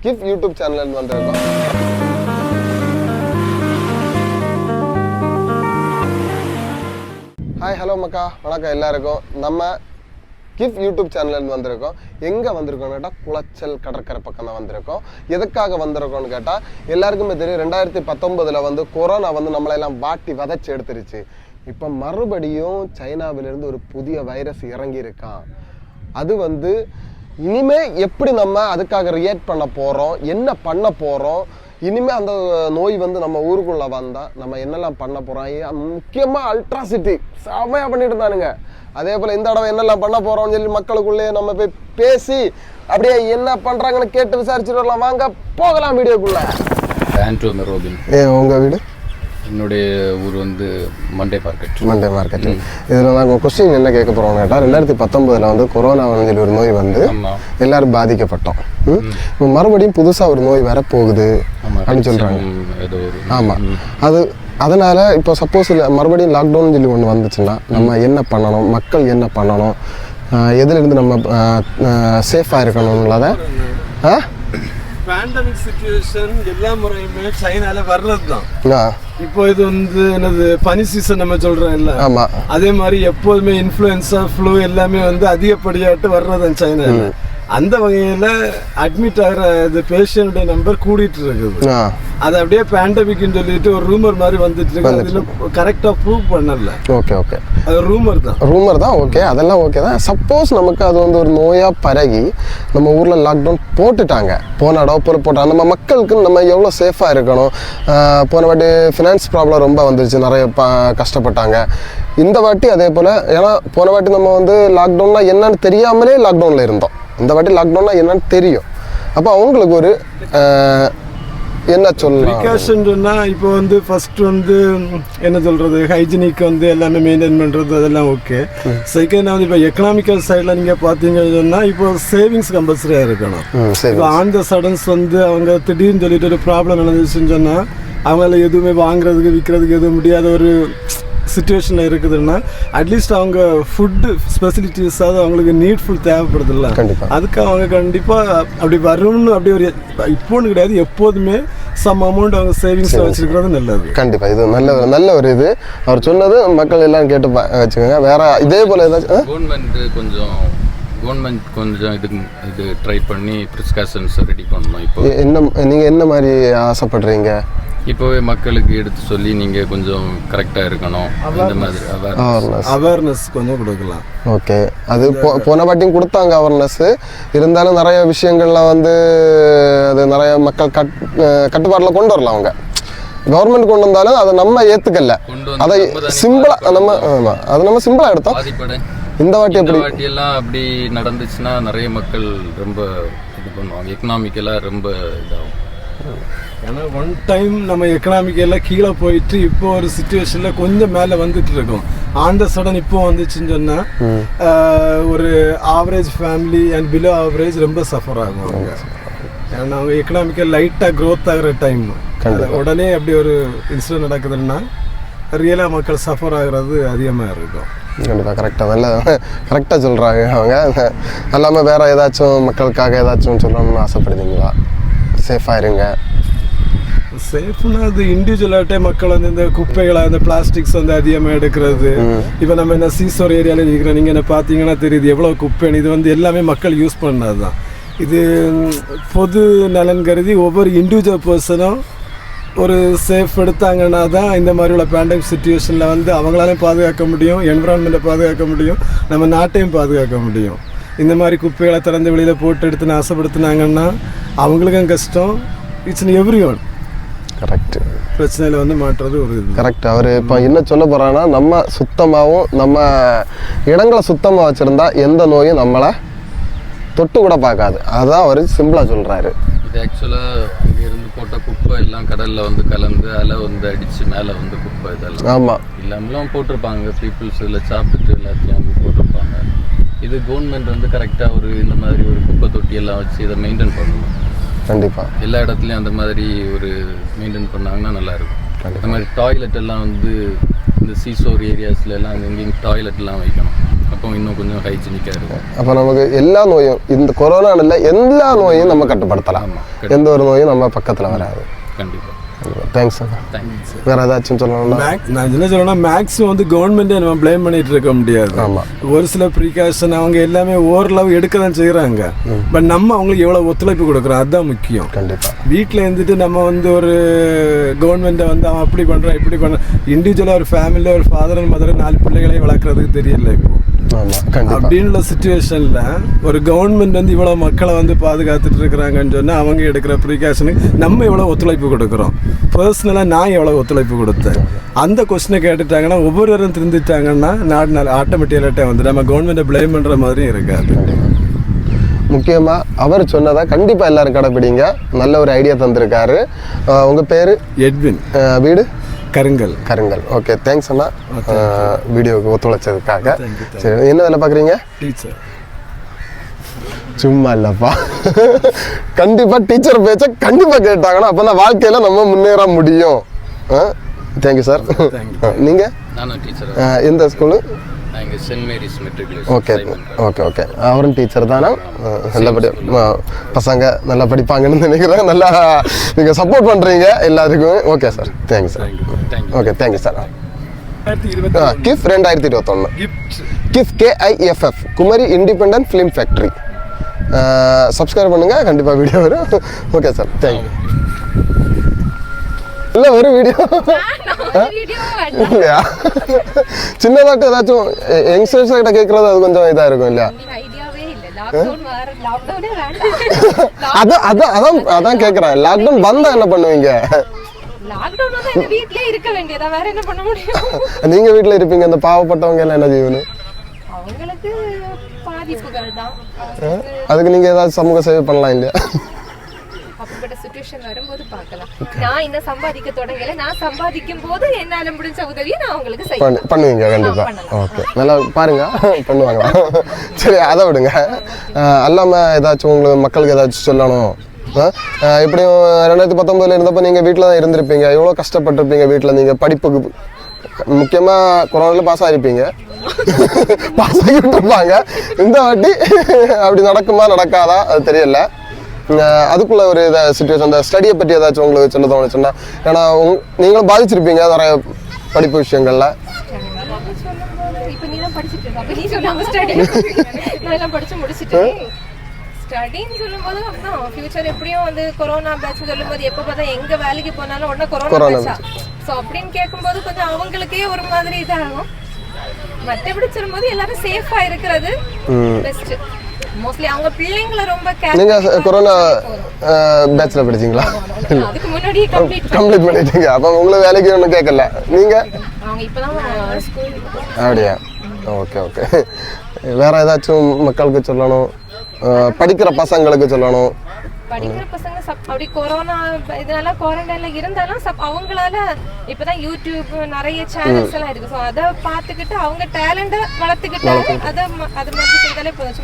Gift YouTube channel வந்திருக்கோம். Hi hello மக்கா, வணக்கம் எல்லாருக்கும். நம்ம கிஃப்ட் யூடியூப் சேனல் வந்திருக்கோம். எங்கே வந்திருக்கோம்னு கேட்டால் குளச்சல் கடற்கரை பக்கம் தான் வந்திருக்கோம். எதுக்காக வந்திருக்கோம்னு கேட்டால் எல்லாருக்குமே தெரியும், 2019 வந்து கொரோனா வந்து நம்மளெல்லாம் வாட்டி வதைச்சி எடுத்துருச்சு. இப்போ மறுபடியும் சைனாவிலிருந்து ஒரு புதிய வைரஸ் இறங்கியிருக்கான். அது வந்து இனிமே எப்படி நம்ம அதுக்காக ரியாக்ட் பண்ண போகிறோம், என்ன பண்ண போகிறோம், இனிமேல் அந்த நோய் வந்து நம்ம ஊருக்குள்ளே வந்தால் நம்ம என்னெல்லாம் பண்ண போகிறோம், முக்கியமாக அல்ட்ராசிட்டி செமையாக பண்ணிட்டு இருந்தானுங்க. அதே போல் இந்த தடவை என்னெல்லாம் பண்ண போகிறோம்னு சொல்லி மக்களுக்குள்ளே நம்ம போய் பேசி அப்படியே என்ன பண்ணுறாங்கன்னு கேட்டு விசாரிச்சுட்டு வரலாம். வாங்க போகலாம் வீடியோக்குள்ளே. உங்கள் வீடு? என்னுடைய ஊர் வந்து மண்டே மார்க்கெட். இதில் நாங்கள் கொஸ்டின் என்ன கேட்க போகிறோம்னு கேட்டால், 2019 வந்து கொரோனா வந்து ஒரு நோய் வந்து எல்லாரும் பாதிக்கப்பட்டோம். இப்போ மறுபடியும் புதுசாக ஒரு நோய் வரப்போகுது அப்படின்னு சொல்கிறாங்க. ஆமாம், அதனால் இப்போ சப்போஸ் மறுபடியும் லாக்டவுன் சொல்லி ஒன்று வந்துச்சுன்னா நம்ம என்ன பண்ணணும், மக்கள் என்ன பண்ணணும், எதுலேருந்து நம்ம சேஃபாக இருக்கணும்ன்றத பேண்டமிக் சிச்சுவேஷன் எல்லா முறையுமே சைனால வர்றது தான். இப்போ இது வந்து என்னது பனி சீசன் நம்ம சொல்றோம் இல்ல, அதே மாதிரி எப்போதுமே இன்ஃப்ளூயன்ஸா ஃப்ளூ எல்லாமே வந்து அதிகப்படியாட்டு வர்றதுதான் சைனால. அந்த வகையில அட்மிட் ஆகிற இது பேஷண்ட நம்பர் கூடிட்டு இருக்குது. அது அப்படியே பேண்டமிக்னு சொல்லிட்டு ஒரு ரூமர் மாதிரி வந்துட்டு இருக்கு. அதுல கரெக்டா ப்ரூவ் பண்ணல. ஓகே அது ரூமர் தான். ஓகே, அதெல்லாம் ஓகே தான். சப்போஸ் நமக்கு அது வந்து ஒரு நோயா பரகி நம்ம ஊர்ல லாக்டவுன் போட்டுட்டாங்க, போன இடத்துல போட்டாங்க, நம்ம மக்களுக்கு நம்ம எவ்வளோ சேஃபாக இருக்கணும். போன வாட்டி ஃபினான்ஸ் ப்ராப்ளம் ரொம்ப வந்துருச்சு, நிறைய கஷ்டப்பட்டாங்க. இந்த வாட்டி அதே போல், ஏன்னா போன வாட்டி நம்ம வந்து லாக்டவுன்னா என்னன்னு தெரியாமலே லாக்டவுனில் இருந்தோம். இந்த வாட்டி லாக்டவுன்னா என்னன்னு தெரியும். அப்போ அவங்களுக்கு ஒரு என்ன ப்ரிகாஷன்னா இப்போ வந்து ஃபர்ஸ்ட் வந்து என்ன சொல்றது, ஹைஜீனிக் வந்து எல்லாமே மெயின்டைன் பண்ணுறது அதெல்லாம் ஓகே. செகண்ட் வந்து இப்போ எக்கனாமிக்கல் சைடில் நீங்கள் பார்த்தீங்கன்னு சொன்னால் இப்போ சேவிங்ஸ் கம்பல்சரியாக இருக்கணும். இப்போ ஆன் த சடன்ஸ் வந்து அவங்க திடீர்னு சொல்லிட்டு ஒரு ப்ராப்ளம் நடந்துச்சுன்னு சொன்னால் அவங்களால எதுவுமே வாங்குறதுக்கு விற்கிறதுக்கு எதுவும் முடியாத ஒரு சிச்சுவேஷனில் இருக்குதுன்னா அட்லீஸ்ட் அவங்க ஃபுட்டு ஃபெசிலிட்டிஸாவது அவங்களுக்கு நீட்ஃபுல் தேவைப்படுதில்ல. அதுக்கு அவங்க கண்டிப்பாக அப்படி வரும்னு அப்படி ஒரு இப்போன்னு கிடையாது, எப்போதுமே சம் அமௌண்ட் அவங்க சேவிங்ஸில் வச்சுருக்கிறது நல்லது. கண்டிப்பாக இது நல்ல ஒரு இது அவர் சொன்னது மக்கள் எல்லாம் கேட்டு வச்சுக்கோங்க. வேற இதே போல் ஏதாச்சும் கவர்மெண்ட் கொஞ்சம் இது ட்ரை பண்ணி ப்ரிஸ்காஷன்ஸ் ரெடி பண்ணணும். இப்போ நீங்கள் என்ன மாதிரி ஆசைப்படுறீங்க? இப்போவே மக்களுக்கு எடுத்து சொல்லி நீங்கள் கொஞ்சம் கரெக்டாக இருக்கணும், இந்த மாதிரி அவேர்னஸ் கொஞ்சம் கொடுக்கலாம். ஓகே, அது போன வாட்டியும் கொடுத்தாங்க அவேர்னஸ். இருந்தாலும் நிறைய விஷயங்கள்ல வந்து அது நிறைய மக்கள் கட்டுப்பாட்டில் கொண்டு வரலாம். அவங்க கவர்மெண்ட் கொண்டு வந்தாலும் அதை நம்ம ஏற்றுக்கல, அதை சிம்பிளாக நம்ம சிம்பிளாக எடுத்தோம். இந்த வாட்டி எல்லாம் அப்படி நடந்துச்சுன்னா நிறைய மக்கள் ரொம்ப இது பண்ணுவாங்க, எக்கனாமிக்கலாக ரொம்ப இதாகும். ஏன்னா ஒன் டைம் நம்ம எக்கனாமிக்கெல்லாம் கீழே போயிட்டு இப்போ ஒரு சிச்சுவேஷனில் கொஞ்சம் மேலே வந்துட்டு இருக்கோம். ஆன் த சடன் இப்போ வந்துச்சுன்னு சொன்னால் ஒரு average family and below average ரொம்ப சஃபர் ஆகும் அவங்க. ஏன்னா அவங்க எக்கனாமிக்கல் லைட்டாக க்ரோத் ஆகிற டைம் உடனே அப்படி ஒரு இன்சிடென்ட் நடக்குதுன்னா ரியலாக மக்கள் சஃபர் ஆகிறது அதிகமாக இருக்கும். கண்டிப்பாக கரெக்டாக சொல்கிறாங்க அவங்க. எல்லாமே வேறு ஏதாச்சும் மக்களுக்காக ஏதாச்சும் சொல்லணும்னு ஆசைப்படுறீங்களா? சேஃபாக இருங்க. சேஃப்னா அது இண்டிவிஜுவலாகிட்டே மக்கள் வந்து இந்த குப்பைகளை அந்த பிளாஸ்டிக்ஸ் வந்து அதிகமாக எடுக்கிறது. இப்போ நம்ம இந்த சீசோர் ஏரியாவில் இருக்கிறோம், நீங்கள் என்ன பார்த்தீங்கன்னா தெரியுது எவ்வளோ குப்பைன்னு. இது வந்து எல்லாமே மக்கள் யூஸ் பண்ணது தான். இது பொது நலன் கருதி ஒவ்வொரு இண்டிவிஜுவல் பர்சனும் ஒரு சேஃப் எடுத்தாங்கன்னா தான் இந்த மாதிரி உள்ள பேண்டமிக் சிச்சுவேஷனில் வந்து அவங்களாலையும் பாதுகாக்க முடியும், என்விரான்மெண்ட்டை பாதுகாக்க முடியும், நம்ம நாட்டையும் பாதுகாக்க முடியும். இந்த மாதிரி குப்பைகளை திறந்து வெளியில் போட்டு எடுத்து நாசப்படுத்தினாங்கன்னா அவங்களுக்கும் கஷ்டம். It's every one correct. பிரச்சனையில் வந்து மாற்றுறது ஒரு இது கரெக்ட். அவர் இப்போ என்ன சொல்ல போகிறாங்கன்னா, நம்ம சுத்தமாகவும் நம்ம இடங்களை சுத்தமாக வச்சுருந்தா எந்த நோயும் நம்மளை தொட்டு கூட பார்க்காது. அதுதான் அவர் சிம்பிளாக சொல்கிறாரு. இது ஆக்சுவலாக இங்கேருந்து போட்ட குப்பை எல்லாம் கடலில் வந்து கலந்து அலை வந்து அடித்து மேலே வந்து குப்பை இதெல்லாம் ஆமாம் இல்லாமலாம் போட்டிருப்பாங்க. பீப்புள்ஸ் இதில் சாப்பிட்டுட்டு எல்லாத்தையும் வந்து போட்டிருப்பாங்க. இது கவர்மெண்ட் வந்து கரெக்டாக ஒரு இந்த மாதிரி ஒரு குப்பை தொட்டியெல்லாம் வச்சு இதை மெயின்டைன் பண்ணணும். கண்டிப்பாக எல்லா இடத்துலையும் அந்த மாதிரி ஒரு மெயின்டைன் பண்ணாங்கன்னா நல்லாயிருக்கும். அந்த மாதிரி டாய்லெட் எல்லாம் வந்து இந்த சீசோர் ஏரியாஸ்ல எல்லாம் எங்கேயும் டாய்லெட்லாம் வைக்கணும். அப்போ இன்னும் கொஞ்சம் ஹைஜீனிக்காக இருக்கும். அப்போ நமக்கு எல்லா நோயும் இந்த கொரோனான்னு இல்லை எல்லா நோயும் நம்ம கட்டுப்படுத்தலாம். எந்த ஒரு நோயும் நம்ம பக்கத்தில் வராது. கண்டிப்பாக. Thanks sir. வேறு ஏதாச்சும் சொல்லணும்னா நான் என்ன சொல்லணும்னா மேக்ஸிமம் வந்து கவர்மெண்ட்டே நம்ம ப்ளேம் பண்ணிட்டு இருக்க முடியாது. ஆமாம், ஒரு சில ப்ரிகாஷன் அவங்க எல்லாமே ஓரளவு எடுக்க தான் செய்கிறாங்க. பட் நம்ம அவங்களுக்கு எவ்வளோ ஒத்துழைப்பு கொடுக்குறோம் அதுதான் முக்கியம். கண்டிப்பாக வீட்டில் இருந்துட்டு நம்ம வந்து ஒரு கவர்மெண்ட்டை வந்து அவன் அப்படி பண்ணுறான் இப்படி பண்ணுறான், இண்டிவிஜுவலாக ஒரு ஃபேமிலியில் ஒரு ஃபாதர் அண்ட் மதர் 4 பிள்ளைகளையும் வளர்க்குறதுக்கு தெரியல இப்போ. அப்படின்ற சிச்சுவேஷனில் ஒரு கவர்மெண்ட் வந்து இவ்வளோ மக்களை வந்து பாதுகாத்துட்டு இருக்கிறாங்கன்னு சொன்னால் அவங்க எடுக்கிற ப்ரிகாஷனுக்கு நம்ம எவ்வளோ ஒத்துழைப்பு கொடுக்குறோம். பர்சனலாக நான் எவ்வளோ ஒத்துழைப்பு கொடுத்தேன் அந்த கொஸ்டினை கேட்டுட்டாங்கன்னா ஒவ்வொருவரும் திருந்திட்டாங்கன்னா நாடு ஆட்டோமேட்டிக்காக வந்து நம்ம கவர்மெண்ட்டை ப்ளேம் பண்ணுற மாதிரியும் இருக்காது. முக்கியமாக அவர் சொன்னதை கண்டிப்பாக எல்லாரும் கடைப்பிடிங்க. நல்ல ஒரு ஐடியா தந்திருக்காரு. உங்கள் பேர்? எட்வின். வீடு? கருங்கல். ஓகே, தேங்க்ஸ் அண்ணா வீடியோவுக்கு ஒத்துழைச்சதுக்காக. சரி, என்ன வேலை பார்க்குறீங்க? டீச்சர். சும்மா இல்லைப்பா, கண்டிப்பாக டீச்சர் பேச்ச கண்டிப்பாக கேட்டாங்கன்னா அப்போ தான் வாழ்க்கையில் நம்ம முன்னேற முடியும். Thank you sir. நீங்கள்? நானும் டீச்சர். எந்த school? Saint Mary's matriculation. Okay. அவரும் டீச்சர் தானே? நல்லபடியாக பசங்க நல்லா படிப்பாங்கன்னு நினைக்கிறேன். நல்லா நீங்கள் சப்போர்ட் பண்ணுறீங்க எல்லாருக்கும். Okay sir, thank you sir. Okay, thank you sir. KIFF 2021 KIFF KIFF Kumari independent film factory. Subscribe பண்ணுங்கள், கண்டிப்பாக வீடியோ வரும். Okay sir, thank you. இல்லை ஒரு வீடியோ இல்லையா? சின்னதாட்டு ஏதாச்சும் யங்ஸ்டர்ஸ் கிட்ட கேட்கறது அது கொஞ்சம் இதாக இருக்கும் இல்லையா? அதான் கேட்குறேன். லாக்டவுன் வந்தா என்ன பண்ணுவீங்க? நீங்க வீட்டில் இருப்பீங்க, இந்த பாவப்பட்டவங்க எல்லாம் என்ன செய்யணும்? அதுக்கு நீங்க ஏதாவது சமூக சேவை பண்ணலாம் இல்லையா? அப்படிப்பட்ட சிச்சுவேஷன் வரும்போது பார்க்கலாம். நான் இன்னும் சம்பாதிக்க தொடங்கல. நான் சம்பாதிக்கும் போது என்னால முடிஞ்ச உதவியை நான் உங்களுக்கு செய்வேன். பண்ணுவீங்க கண்டிப்பா. ஓகே, நல்லா பாருங்க, பண்ணுவாங்க. சரி, அதை விடுங்க. அல்லாம ஏதாச்சும் உங்களுக்கு மக்களுக்கு ஏதாச்சும் சொல்லணும். எப்படியும் 2019 இருந்தப்போ நீங்க வீட்டில் தான் இருந்திருப்பீங்க. எவ்வளோ கஷ்டப்பட்டிருப்பீங்க வீட்டில். நீங்க படிப்புக்கு முக்கியமாக கொரோனாவில் பாஸ் ஆகிருப்பீங்க. பாஸ் ஆகிட்டு இருப்பாங்க. இந்த வாட்டி அப்படி நடக்குமா நடக்காதா அது தெரியல. அதுக்குள்ள ஒரு சிச்சுவேஷன், அந்த ஸ்டடியை பற்றி ஏதாச்சும் உங்களுக்கு சொல்ல தோணுச்சுன்னா, ஏன்னா நீங்களும் பாதிச்சிருப்பீங்க நிறைய படிப்பு விஷயங்கள்ல. ஸ்டடின்னு சொல்லும்போது ஃபியூச்சர் எப்படியும் வந்து கொரோனா பேட்ச் சொல்லும்போது எப்போ பார்த்தா எங்க வேலைக்கு போனாலும் உடனே கொரோனா பேட்சா ஸோ அப்படின்னு கேட்கும்போது கொஞ்சம் அவங்களுக்கே ஒரு மாதிரி இதாகும். மற்றபடி சொல்லும்போது எல்லாரும் சேஃபா இருக்கிறது பெஸ்ட். மோஸ்ட்லி அவங்க பிள்ளைங்களை ரொம்ப கேர். நீங்க கொரோனா பேட்ச்ல படிச்சீங்களா? அதுக்கு முன்னாடியே கம்ப்ளீட் பண்ணிட்டீங்க. அப்ப உங்களுக்கு வேலைக்கு ஒன்றும் கேட்கல. நீங்க அவங்க இப்பதான் ஸ்கூல். அப்படியா? ஓகே. வேற ஏதாச்சும் மக்களுக்கு சொல்லணும், படிக்கிற பசங்களுக்கு சொல்லணும்? படிக்கிற பசங்க அப்படி கொரோனா இதனால குவாரண்டைன்ல இருந்தாலும் அவங்களால இப்பதான் யூடியூப் நிறைய சேனல்ஸ் எல்லாம் இருக்கு. ஸோ அதை பார்த்துக்கிட்டு அவங்க டேலண்ட்டை வளர்த்துக்கிட்டாலே அது மாதிரி செய்தாலே போதும்.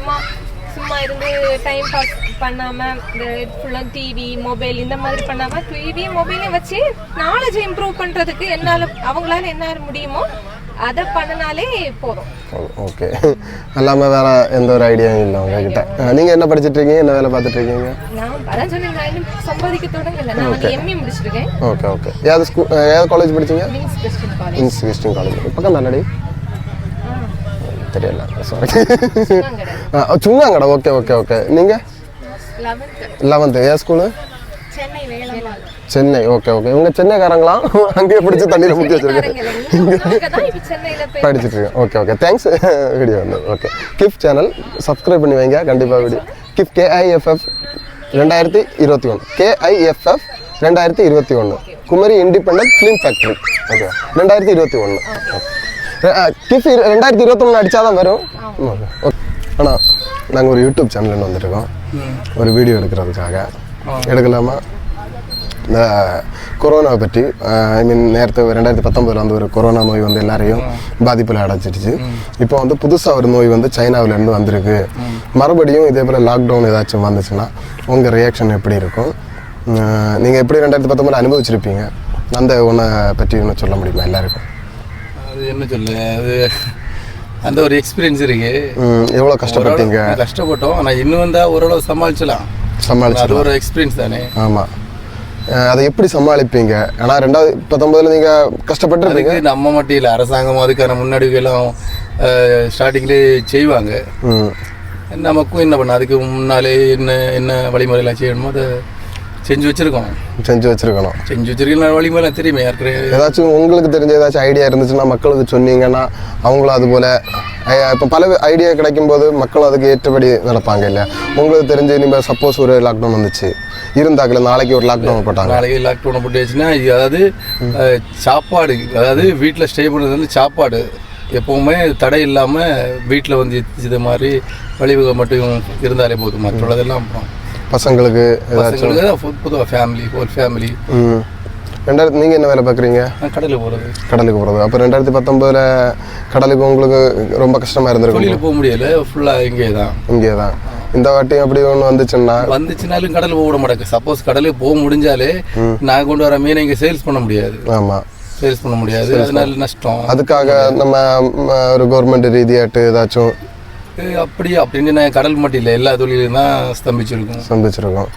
சும்மா இருந்து டைம் பாஸ் பண்ணாம இந்த ஃபுல்லாக டிவி மொபைல் இந்த மாதிரி பண்ணாம டிவி மொபைலையும் வச்சு நாலேஜ் இம்ப்ரூவ் பண்றதுக்கு அவங்களால என்ன முடியுமோ அதை பண்ணனாலே போதும். ஓகே, அல்லாம வேற எந்த ஒரு ஐடியாவும் இல்லை உங்ககிட்ட? நீங்க என்ன படிச்சிட்டு இருக்கீங்க, என்ன வேலை பார்த்துட்டு இருக்கீங்க? நான் அதான் சொன்னேன், நான் இன்னும் சம்பாதிக்க தொடங்கல. நான் வந்து MA முடிச்சிருக்கேன். ஓகே. ஏதாவது காலேஜ் படிச்சீங்க? இன்ஸ் கிறிஸ்டியன் காலேஜ். பக்கம் தானடி? தெரியல, சாரி. சுங்காங்கடா. ஓகே. நீங்க 11th ஏ ஸ்கூலு? சென்னை. ஓகே. இவங்க சென்னைக்காரங்களா? அங்கேயே பிடிச்சி தண்ணியில் முக்கி வச்சிருக்கேன். படிச்சுட்டு இருக்கேன். ஓகே. தேங்க்ஸ் வீடியோ வந்து. ஓகே, கிஃப் சேனல் சப்ஸ்கிரைப் பண்ணி வைங்க கண்டிப்பாக. Video KIFF KIFF 2021 KIFF 2021 Kumari independent film factory. Okay, 2021. KIFF 2021 அடித்தாதான் வரும். ஆனால் நாங்கள் ஒரு யூடியூப் சேனல்னு வந்துருக்கோம், ஒரு வீடியோ எடுக்கிறதுக்காக. எடுக்கலாமா? இந்த கொரோனாவை பற்றி நேரத்தை 2019 வந்து ஒரு கொரோனா நோய் வந்து எல்லாரையும் பாதிப்பில் அடைச்சிடுச்சு. இப்போ வந்து புதுசாக ஒரு நோய் வந்து சைனாவிலேருந்து வந்திருக்கு. மறுபடியும் இதே போல் லாக்டவுன் ஏதாச்சும் வந்துச்சுன்னா உங்கள் ரியாக்ஷன் எப்படி இருக்கும்? நீங்கள் எப்படி 2019 அனுபவிச்சிருப்பீங்க? அந்த ஒன்றை பற்றி ஒன்று சொல்ல முடியுமா எல்லாருக்கும்? அது என்ன சொல்ல, அது அந்த ஒரு எக்ஸ்பீரியன்ஸ் இருக்கு. எவ்வளோ கஷ்டப்பட்டீங்க? கஷ்டப்பட்டோம், ஆனால் இன்னும் வந்தா ஓரளவு சமாளிச்சலாம். அது ஒரு எக்ஸ்பீரியன்ஸ் தானே. ஆமாம், அதை எப்படி சமாளிப்பீங்க? ஏன்னா 2019 நீங்கள் கஷ்டப்பட்டுருப்பீங்க. நம்ம மட்டும் இல்லை, அரசாங்கம் அதுக்கான முன்னாடிகளும் ஸ்டார்டிங்லேயே செய்வாங்க. நமக்கும் என்ன பண்ண, அதுக்கு முன்னாலே என்ன வழிமுறையெல்லாம் செய்யணுமோ அதை செஞ்சு வச்சிருக்கணும். வழிமுறைலாம் தெரியுமே யாருக்கு. ஏதாச்சும் உங்களுக்கு தெரிஞ்ச ஏதாச்சும் ஐடியா இருந்துச்சுன்னா மக்களுக்கு சொன்னீங்கன்னா அவங்களும் அது போல் இப்போ பல ஐடியா கிடைக்கும் போது மக்களும் அதுக்கு ஏற்றபடி நடப்பாங்க இல்லையா? உங்களுக்கு தெரிஞ்சு நீங்கள் சப்போஸ் ஒரு லாக்டவுன் வந்துச்சு இருந்தாக்கல, நாளைக்கு ஒரு லாக்டவுன் போட்டாங்க, நாளைக்கு லாக்டவுன் போட்டுச்சுன்னா அதாவது சாப்பாடு, அதாவது வீட்டில் ஸ்டே பண்ணுறது வந்து சாப்பாடு எப்போவுமே தடை இல்லாமல் வீட்டில் வந்து இது மாதிரி வழிவகை மட்டும் இருந்தாலே போதும். மற்றதெல்லாம் அப்புறம் பசங்களுக்கு பொதுவாக ஃபேமிலி. நீங்கள் என்ன வேலை பார்க்குறீங்க? கடலுக்கு போகிறது. அப்போ 2019 கடலுக்கு உங்களுக்கு ரொம்ப கஷ்டமாக இருந்திருக்கும். வெளியில் போக முடியல, ஃபுல்லாக இங்கே தான். இந்த வாட்டி அப்படி ஒன்று வந்துச்சுனாலும் கடல் போக விட மாட்டேங்க. சப்போஸ் கடலுக்கு போக முடிஞ்சாலே நான் கொண்டு வர மீனை இங்கே சேல்ஸ் பண்ண முடியாது. ஆமாம், சேல்ஸ் பண்ண முடியாது, அதனால நஷ்டம். அதுக்காக நம்ம ஒரு கவர்மெண்ட் ரீதியாட்டு ஏதாச்சும் அப்படின்னு நான் கடல் மட்டும் இல்லை, எல்லா தொழிலும் தான் ஸ்தம்பிச்சிருக்கோம்.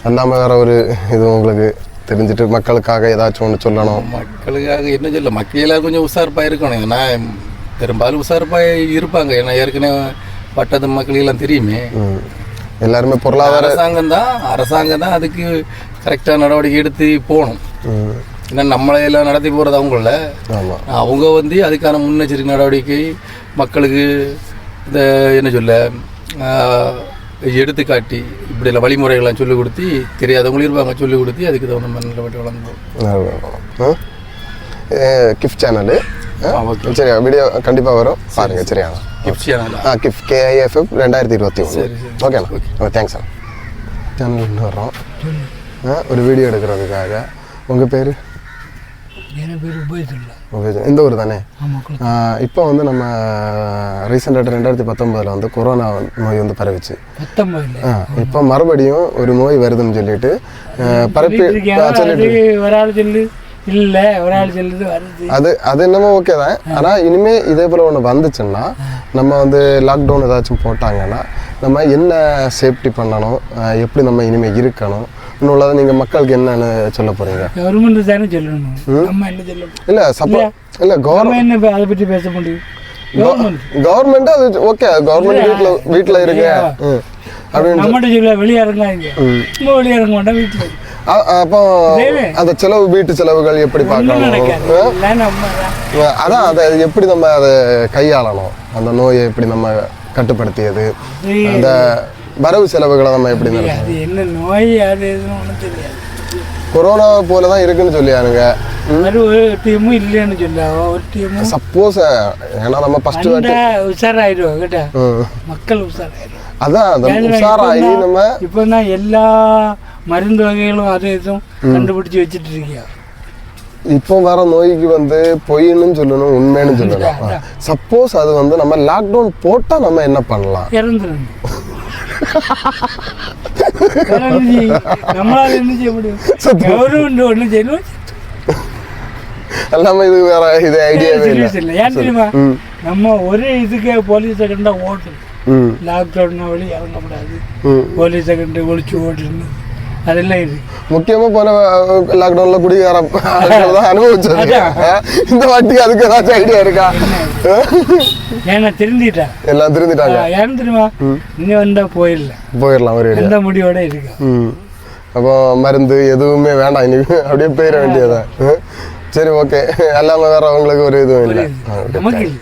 அல்லாமல் வேற ஒரு இது உங்களுக்கு தெரிஞ்சுட்டு மக்களுக்காக ஏதாச்சும் ஒன்று சொல்லணும்? மக்களுக்காக என்ன சொல்ல, மக்கள் எல்லாரும் கொஞ்சம் உஷார்ப்பாக இருக்கணும். ஏன்னா பெரும்பாலும் உஷார்ப்பாக இருப்பாங்க. ஏன்னா ஏற்கனவே பட்டது மக்களுக்கெல்லாம் தெரியுமே. எல்லாருமே பொருளாதார அரசாங்கம் தான் அதுக்கு கரெக்டாக நடவடிக்கை எடுத்து போகணும். ஏன்னா நம்மளையெல்லாம் நடத்தி போகிறது அவங்கள. அவங்க வந்து அதுக்கான முன்னெச்சரிக்கை நடவடிக்கை மக்களுக்கு இந்த என்ன சொல்ல எடுத்துக்காட்டி இப்படியெல்லாம் வழிமுறைகள்லாம் சொல்லிக் கொடுத்து, தெரியாதவங்களும் இருப்பாங்க, சொல்லிக் கொடுத்து அதுக்கு தகுந்த மாதிரி நடவடிக்கை வழங்குவோம். கிஃப்ட் சேனலு சரியா, வீடியோ கண்டிப்பாக வரும் பாருங்க. சரியா, கிஃப்ட் சேனல் கிஃப்ட் KIFF 2021. ஓகேண்ணா, தேங்க்ஸ் அண்ணா. சேனல் வரோம் ஒரு வீடியோ எடுக்கிறதுக்காக. உங்கள் பேர்? இந்த ஊர் தானே? இப்போ வந்து நம்ம ரீசெண்டாக 2019 வந்து கொரோனா நோய் வந்து பரவிச்சு. இப்போ மறுபடியும் ஒரு நோய் வருதுன்னு சொல்லிட்டு பரப்பி அது என்னமோ ஓகே தான். ஆனால் இனிமேல் இதே போல் ஒன்று வந்துச்சுன்னா நம்ம வந்து லாக்டவுன் ஏதாச்சும் போட்டாங்கன்னா நம்ம என்ன சேஃப்டி பண்ணணும், எப்படி நம்ம இனிமேல் இருக்கணும் உள்ளதை நீங்கள் மக்களுக்கு என்னன்னு சொல்ல போகிறீங்க? கவர்மெண்ட் தானே சொல்லணும், நம்ம என்ன சொல்லணும்? இல்லை கவர்மெண்ட் அதை பற்றி பேச முடியும். கவர்மெண்ட் அது ஓகே, கவர்மெண்ட் வீட்டில் இருக்கு அப்படின்னு நம்மகிட்ட சொல்ல வெளியே இறங்காங்க, வெளியே இறங்க மாட்டோம், வீட்டில். அப்போ அந்த செலவு, வீட்டு செலவுகள் எப்படி பார்க்கணும், அதான் அதை எப்படி நம்ம அதை கையாளணும், அந்த நோயை எப்படி நம்ம கட்டுப்படுத்தியது, அந்த வரவு செலவுகளை நம்ம எப்படி நடக்கும், என்ன நோய் அது எதுவும் தெரியாது. கொரோனா போல தான் இருக்குன்னு சொல்லியானுங்க. ஒரு டீமும் இல்லைன்னு சொல்ல, ஒரு டீமும் சப்போஸ் ஏன்னா நம்ம ஃபர்ஸ்ட் உஷாராயிடுவோம் கேட்டா, மக்கள் உஷாராயிடுவோம். அதான் உஷாராகி நம்ம இப்போ தான் எல்லா மருந்து வகைகளும் அது எதுவும் கண்டுபிடிச்சி வச்சுட்டு இருக்கியா. இப்போ வர நோய்க்கு வந்து பொய்ன்னு சொல்லணும், உண்மைன்னு சொல்லணும். சப்போஸ் அது வந்து நம்ம லாக்டவுன் போட்டால் நம்ம என்ன பண்ணலாம்? இறந்துடும். நம்மளால என்ன செய்ய முடியும்? கவர்மெண்ட் ஒண்ணு செய்யணும். எல்லாமே இது வேற இது ஐடியாவே இல்லை. ஏன் தெரியுமா, நம்ம ஒரு இதுக்கு போலீஸை கண்டா ஓட்டணும். லாக்டவுன் வழி இறங்கக்கூடாது, போலீஸை கண்டு ஒழிச்சு ஓட்டணும், அதெல்லாம் இது. முக்கியமா போன லாக்டவுன்ல குடிகார அனுபவிச்சது. இந்த வாட்டிக்கு அதுக்கு ஏதாச்சும் ஐடியா இருக்கா? ஏன்னா திருந்திட்டா, எல்லாம் திருந்திட்டாங்க. ஏன்னு தெரியுமா, இன்னும் வந்தா போயிடலாம், ஒரு எந்த முடிவோட இருக்கு. அப்போ மருந்து எதுவுமே வேண்டாம், இன்னைக்கு அப்படியே போயிட வேண்டியதான். சரி, ஓகே. எல்லாமே வேற உங்களுக்கு ஒரு இதுவும் இல்லை. நமக்கு இல்லை.